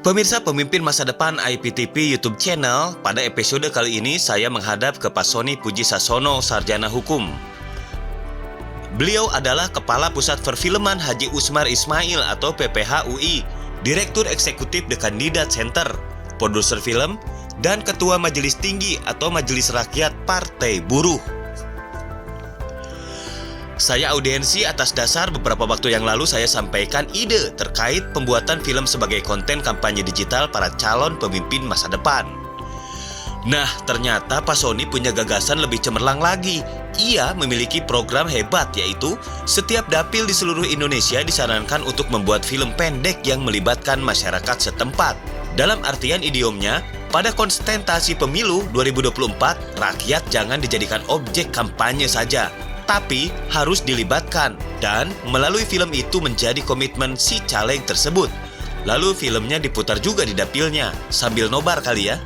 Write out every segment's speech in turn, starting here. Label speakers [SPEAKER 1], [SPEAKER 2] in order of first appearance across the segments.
[SPEAKER 1] Pemirsa Pemimpin Masa Depan IPTP YouTube channel, pada episode kali ini saya menghadap ke Pak Sony Puji Sasono, Sarjana Hukum. Beliau adalah Kepala Pusat Perfilman Haji Usmar Ismail atau PPH UI, Direktur Eksekutif The Kandidat Center, Produser Film, dan Ketua Majelis Tinggi atau Majelis Rakyat Partai Buruh. Saya audiensi atas dasar beberapa waktu yang lalu saya sampaikan ide terkait pembuatan film sebagai konten kampanye digital para calon pemimpin masa depan. Nah, ternyata Pak Sony punya gagasan lebih cemerlang lagi. Ia memiliki program hebat, yaitu setiap dapil di seluruh Indonesia disarankan untuk membuat film pendek yang melibatkan masyarakat setempat. Dalam artian idiomnya, pada konsentrasi pemilu 2024, rakyat jangan dijadikan objek kampanye saja, tapi harus dilibatkan, dan melalui film itu menjadi komitmen si caleg tersebut. Lalu filmnya diputar juga di dapilnya, sambil nobar kali ya.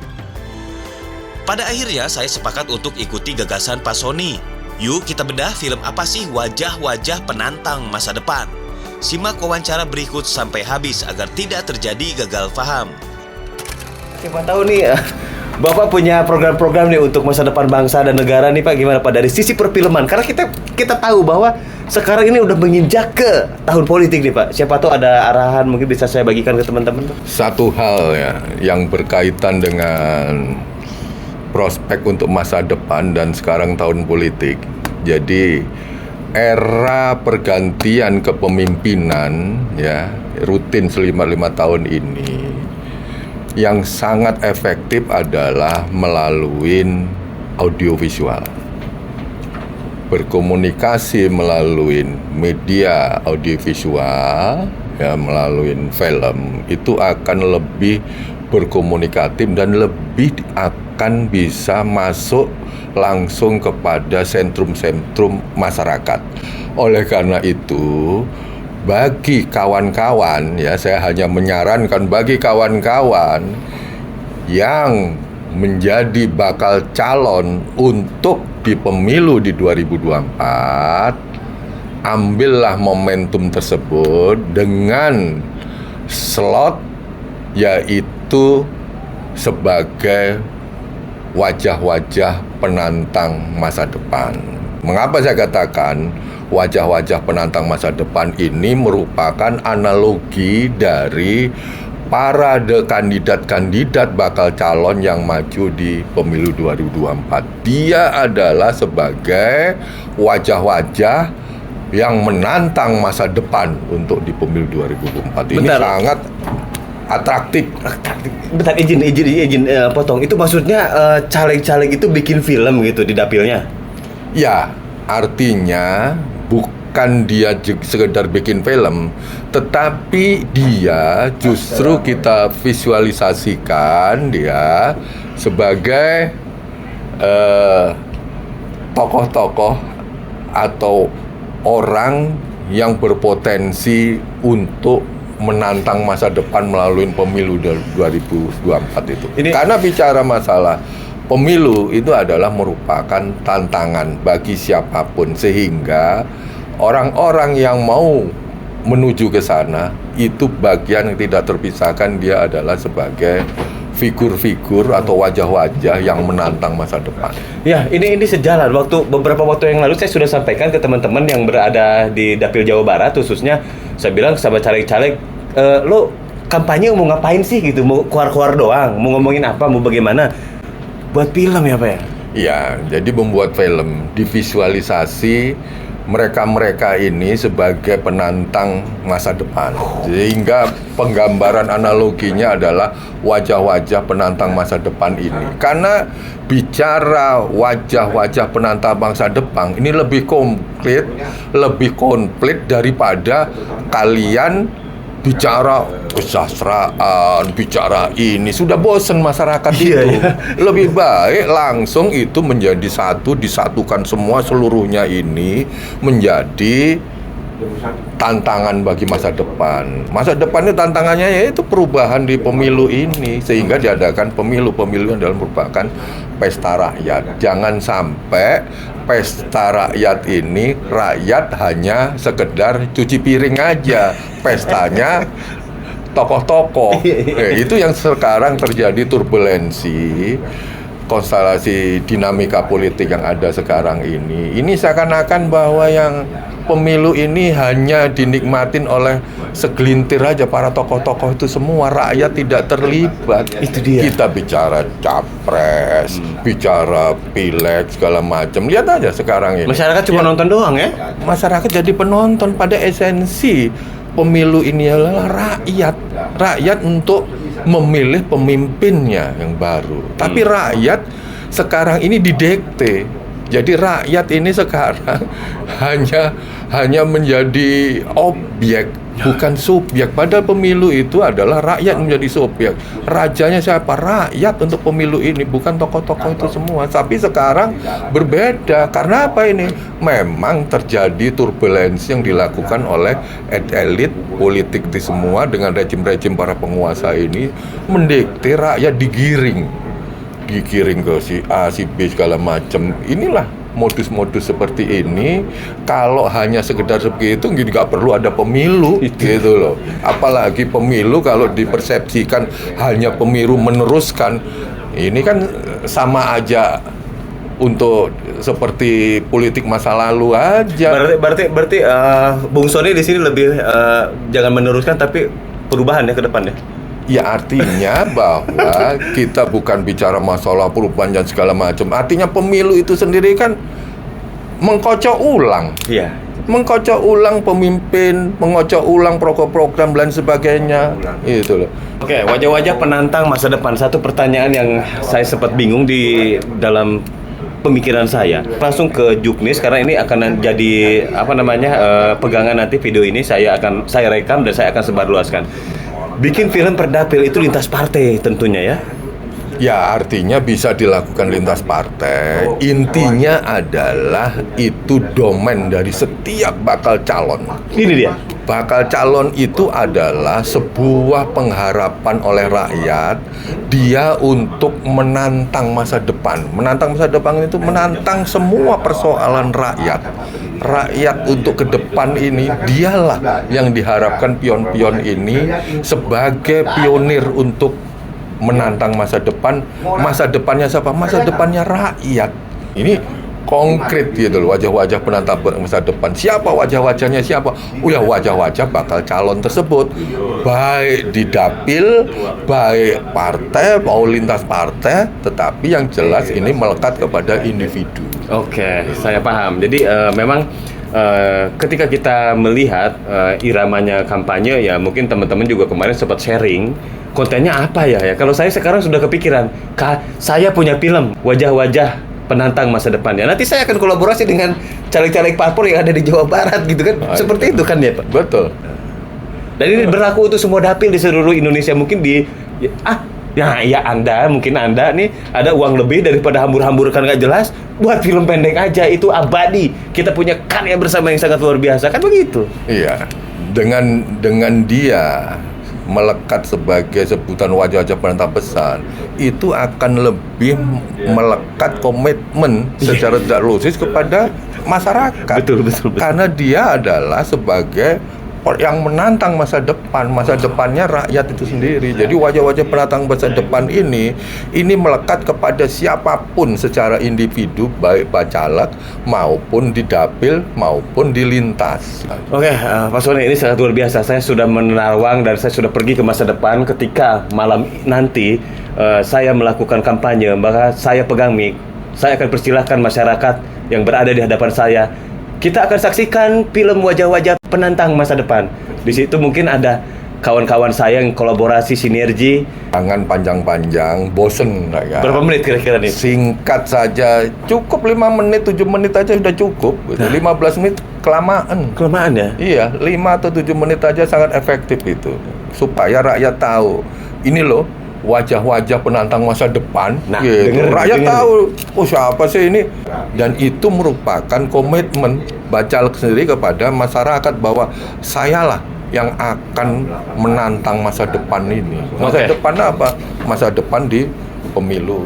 [SPEAKER 1] Pada akhirnya saya sepakat untuk ikuti gagasan Pak Sony. Yuk kita bedah film apa sih wajah-wajah penantang masa depan. Simak wawancara berikut sampai habis agar tidak terjadi gagal paham.
[SPEAKER 2] Siapa tahu nih Bapak punya program-program nih untuk masa depan bangsa dan negara nih Pak, gimana Pak dari sisi perfilman? Karena kita tahu bahwa sekarang ini udah menginjak ke tahun politik nih Pak. Siapa tahu ada arahan mungkin bisa saya bagikan ke teman-teman Pak.
[SPEAKER 3] Satu hal ya yang berkaitan dengan prospek untuk masa depan dan sekarang tahun politik. Jadi era pergantian kepemimpinan ya rutin selama 5 tahun ini yang sangat efektif adalah melalui audiovisual. Berkomunikasi melalui media audiovisual, ya, melalui film, itu akan lebih berkomunikatif dan lebih akan bisa masuk langsung kepada sentrum-sentrum masyarakat. Oleh karena itu, bagi kawan-kawan, ya saya hanya menyarankan bagi kawan-kawan yang menjadi bakal calon untuk di pemilu di 2024, ambillah momentum tersebut dengan slot yaitu sebagai wajah-wajah penantang masa depan. Mengapa saya katakan wajah-wajah penantang masa depan ini merupakan analogi dari parade kandidat-kandidat bakal calon yang maju di pemilu 2024. Dia adalah sebagai wajah-wajah yang menantang masa depan untuk di pemilu 2024. Ini sangat atraktif.
[SPEAKER 2] Bentar, izin potong. Itu maksudnya caleg-caleg itu bikin film gitu di dapilnya?
[SPEAKER 3] Ya, artinya bukan dia sekedar bikin film, tetapi dia justru kita visualisasikan dia sebagai tokoh-tokoh atau orang yang berpotensi untuk menantang masa depan melalui pemilu 2024 itu. Karena bicara masalah pemilu itu adalah merupakan tantangan bagi siapapun, sehingga orang-orang yang mau menuju ke sana itu bagian yang tidak terpisahkan, dia adalah sebagai figur-figur atau wajah-wajah yang menantang masa depan.
[SPEAKER 2] Ya, ini sejalan. Beberapa waktu yang lalu saya sudah sampaikan ke teman-teman yang berada di Dapil Jawa Barat khususnya, saya bilang sama caleg-caleg, lo kampanye mau ngapain sih gitu? Mau keluar-keluar doang? Mau ngomongin apa? Mau bagaimana? Buat film ya Pak ya?
[SPEAKER 3] Iya, jadi membuat film, divisualisasi mereka-mereka ini sebagai penantang masa depan. Sehingga penggambaran analoginya adalah wajah-wajah penantang masa depan ini. Karena bicara wajah-wajah penantang masa depan ini lebih komplit daripada kalian bicara kesastraan, bicara ini. Sudah bosan masyarakat itu. Lebih baik langsung itu menjadi satu, disatukan semua seluruhnya ini menjadi tantangan bagi masa depan. Masa depannya tantangannya yaitu perubahan di pemilu ini, sehingga diadakan pemilu yang dalam merupakan pesta rakyat. Jangan sampai pesta rakyat ini rakyat hanya sekedar cuci piring aja. Pestanya tokoh-tokoh. Itu yang sekarang terjadi turbulensi, konstelasi dinamika politik yang ada sekarang ini. Ini seakan-akan bahwa yang pemilu ini hanya dinikmatin oleh segelintir aja para tokoh-tokoh itu semua, rakyat tidak terlibat.
[SPEAKER 2] Itu dia.
[SPEAKER 3] Kita bicara capres, bicara pileg segala macam. Lihat aja sekarang ini.
[SPEAKER 2] Masyarakat cuma nonton doang ya?
[SPEAKER 3] Masyarakat jadi penonton, pada esensi pemilu ini adalah rakyat untuk memilih pemimpinnya yang baru. Tapi rakyat sekarang ini didikte. Jadi rakyat ini sekarang hanya menjadi objek, bukan subjek. Padahal pemilu itu adalah rakyat menjadi subjek. Rajanya siapa? Rakyat untuk pemilu ini, bukan tokoh-tokoh itu semua. Tapi sekarang berbeda. Karena apa ini? Memang terjadi turbulensi yang dilakukan oleh elit politik di semua dengan rejim-rejim para penguasa ini, mendikte rakyat digiring ke si A, si B segala macam. Inilah modus-modus seperti ini. Kalau hanya sekedar seperti itu, nggak perlu ada pemilu gitu loh. Apalagi pemilu kalau dipersepsikan hanya pemilu meneruskan, ini kan sama aja untuk seperti politik masa lalu aja.
[SPEAKER 2] Berarti Bung Sony di sini lebih jangan meneruskan tapi perubahan ya ke depannya.
[SPEAKER 3] Ya artinya bahwa kita bukan bicara masalah perubahan dan segala macam. Artinya pemilu itu sendiri kan mengkocok ulang.
[SPEAKER 2] Iya.
[SPEAKER 3] Mengkocok ulang pemimpin, mengocok ulang program dan sebagainya. Itu loh.
[SPEAKER 2] Oke, wajah-wajah penantang masa depan. Satu pertanyaan yang saya sempat bingung di dalam pemikiran saya. Langsung ke Juknis karena ini akan jadi pegangan nanti video ini saya rekam dan saya akan sebarluaskan. Bikin film Perdapil itu lintas partai tentunya ya?
[SPEAKER 3] Ya artinya bisa dilakukan lintas partai. Intinya adalah itu domain dari setiap bakal calon.
[SPEAKER 2] Ini dia.
[SPEAKER 3] Bakal calon itu adalah sebuah pengharapan oleh rakyat dia untuk menantang masa depan. Menantang masa depan itu menantang semua persoalan rakyat. Rakyat untuk ke depan ini, dialah yang diharapkan pion-pion ini sebagai pionir untuk menantang masa depan. Masa depannya siapa? Masa depannya rakyat. Ini konkret gitu loh, wajah-wajah penantang masa depan. Siapa wajah-wajahnya siapa? Ya wajah-wajah bakal calon tersebut. Baik di dapil, baik partai, mau lintas partai, tetapi yang jelas ini melekat kepada individu.
[SPEAKER 2] Oke, saya paham. Jadi memang ketika kita melihat iramanya kampanye, ya mungkin teman-teman juga kemarin sempat sharing kontennya apa ya. Kalau saya sekarang sudah kepikiran, saya punya film wajah-wajah penantang masa depannya. Nanti saya akan kolaborasi dengan caleg-caleg parpol yang ada di Jawa Barat gitu kan. Seperti itu kan ya Pak?
[SPEAKER 3] Betul.
[SPEAKER 2] Dan ini berlaku untuk semua dapil di seluruh Indonesia. Mungkin mungkin Anda nih ada uang lebih daripada hambur-hamburkan nggak jelas, buat film pendek aja, itu abadi. Kita punya karya bersama yang sangat luar biasa, kan begitu?
[SPEAKER 3] Iya. Dengan dia melekat sebagai sebutan wajah-wajah penantang besar, itu akan lebih melekat komitmen secara tidak logis kepada masyarakat.
[SPEAKER 2] Betul.
[SPEAKER 3] Karena dia adalah sebagai yang menantang masa depannya rakyat itu sendiri. Jadi wajah-wajah penantang masa depan ini melekat kepada siapapun secara individu, baik bacalek maupun di dapil maupun di lintas.
[SPEAKER 2] Oke, Pak Sony, ini sangat luar biasa. Saya sudah menerawang dan saya sudah pergi ke masa depan. Ketika malam nanti saya melakukan kampanye, maka saya pegang mic, saya akan persilahkan masyarakat yang berada di hadapan saya. Kita akan saksikan film wajah-wajah penantang masa depan. Di situ mungkin ada kawan-kawan saya yang kolaborasi, sinergi.
[SPEAKER 3] Jangan panjang-panjang, bosen ya.
[SPEAKER 2] Berapa menit kira-kira nih?
[SPEAKER 3] Singkat saja, cukup 5 menit, 7 menit aja sudah cukup. 15 menit kelamaan.
[SPEAKER 2] Kelamaan ya?
[SPEAKER 3] Iya, 5 atau 7 menit aja sangat efektif itu. Supaya rakyat tahu, ini loh wajah-wajah penantang masa depan.
[SPEAKER 2] Nah,
[SPEAKER 3] gitu. Rakyat tahu, siapa sih ini? Dan itu merupakan komitmen bacalek sendiri kepada masyarakat bahwa sayalah yang akan menantang masa depan ini. Masa depan apa? Masa depan di pemilu.